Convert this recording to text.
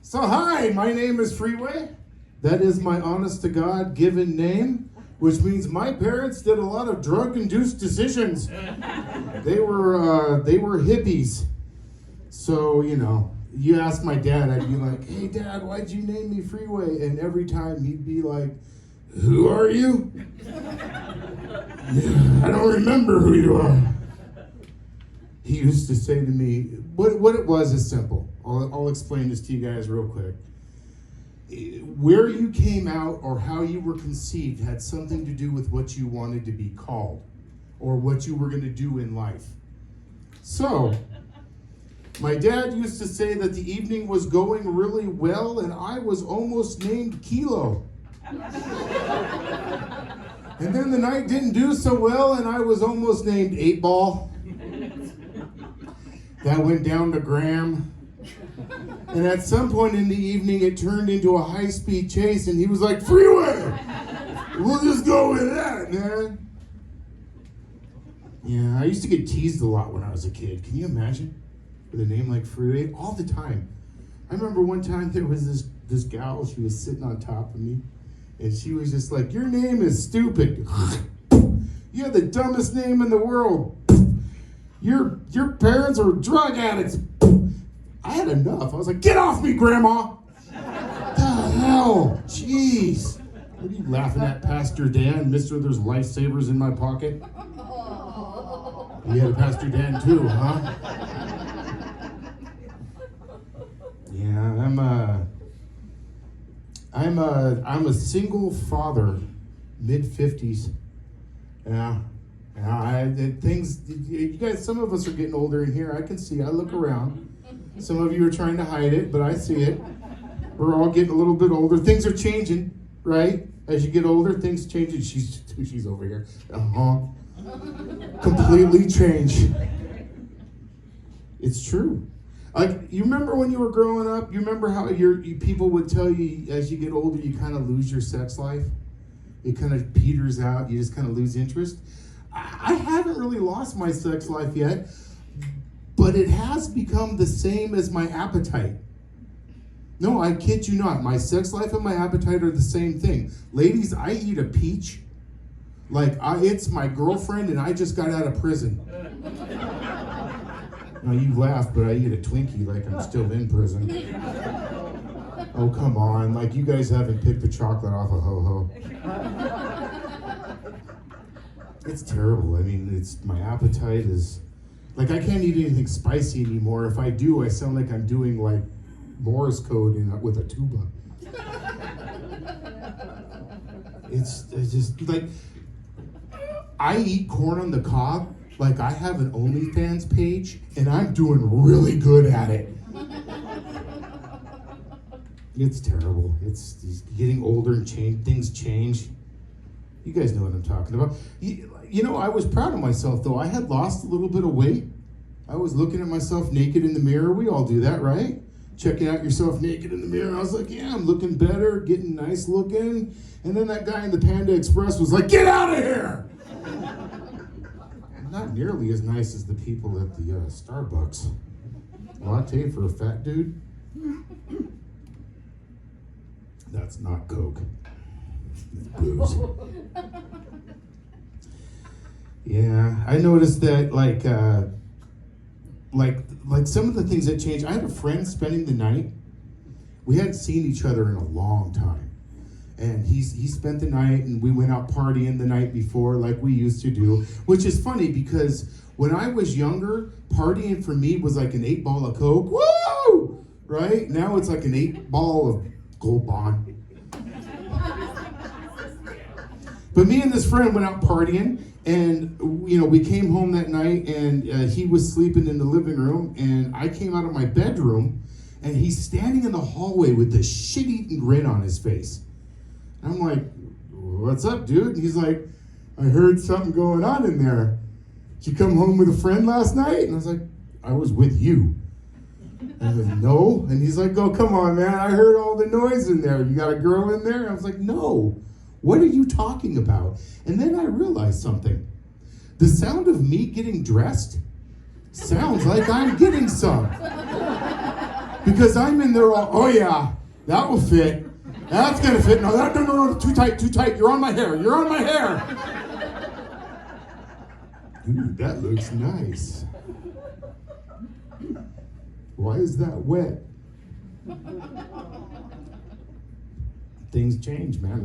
So hi, my name is Freeway. That is my honest to God given name, which means my parents did a lot of drug-induced decisions. They were hippies. So, you ask my dad, I'd be like, hey Dad, why'd you name me Freeway? And every time he'd be like, who are you? I don't remember who you are. He used to say to me, what it was is simple. I'll explain this to you guys real quick. Where you came out or how you were conceived had something to do with what you wanted to be called or what you were going to do in life. So, my dad used to say that the evening was going really well and I was almost named Kilo. And then the night didn't do so well and I was almost named 8 Ball. That went down to Graham. And at some point in the evening, it turned into a high-speed chase, and he was like, Freeway! We'll just go with that, man. Yeah, I used to get teased a lot when I was a kid. Can you imagine? With a name like Freeway? All the time. I remember one time there was this gal, she was sitting on top of me, and she was just like, your name is stupid. You have the dumbest name in the world. Your parents are drug addicts. I had enough. I was like, get off me, Grandma. What the hell? Jeez. What are you laughing at, Pastor Dan? Mister, there's lifesavers in my pocket. You had a Pastor Dan too, huh? Yeah, I'm a single father, mid-50s. Yeah. You guys, some of us are getting older in here. I can see, I look around. Some of you are trying to hide it, but I see it. We're all getting a little bit older. Things are changing, right? As you get older, things change. She's over here. Completely change. It's true. Like, you remember when you were growing up, you remember how people would tell you as you get older, you kind of lose your sex life? It kind of peters out. You just kind of lose interest. I haven't really lost my sex life yet, but it has become the same as my appetite. No, I kid you not. My sex life and my appetite are the same thing. Ladies, I eat a peach like it's my girlfriend and I just got out of prison. Now you laugh, but I eat a Twinkie like I'm still in prison. Oh, come on. Like you guys haven't picked the chocolate off a ho-ho. It's terrible. I mean, my appetite is, like I can't eat anything spicy anymore. If I do, I sound like I'm doing like Morse code with a tuba. It's just like, I eat corn on the cob, like I have an OnlyFans page and I'm doing really good at it. It's terrible. It's getting older and things change. You guys know what I'm talking about. I was proud of myself, though. I had lost a little bit of weight. I was looking at myself naked in the mirror. We all do that, right? Checking out yourself naked in the mirror. I was like, yeah, I'm looking better, getting nice looking. And then that guy in the Panda Express was like, get out of here! Not nearly as nice as the people at the Starbucks. Latte for a fat dude? That's not Coke. It's booze. Yeah, I noticed that like some of the things that changed. I had a friend spending the night. We hadn't seen each other in a long time. And he spent the night and we went out partying the night before like we used to do, which is funny because when I was younger, partying for me was like an 8 ball of Coke. Woo! Right? Now it's like an 8 ball of Gold Bond. But me and this friend went out partying, and we came home that night, and he was sleeping in the living room, and I came out of my bedroom, and he's standing in the hallway with this shit-eating grin on his face. And I'm like, what's up, dude? And he's like, I heard something going on in there. Did you come home with a friend last night? And I was like, I was with you. And I was like, no. And he's like, oh, come on, man. I heard all the noise in there. You got a girl in there? And I was like, no. What are you talking about? And then I realized something. The sound of me getting dressed sounds like I'm getting some. Because I'm in there all, oh yeah, that will fit. That's gonna fit. No, no, too tight, too tight. You're on my hair. You're on my hair. Ooh, that looks nice. Why is that wet? Things change, man.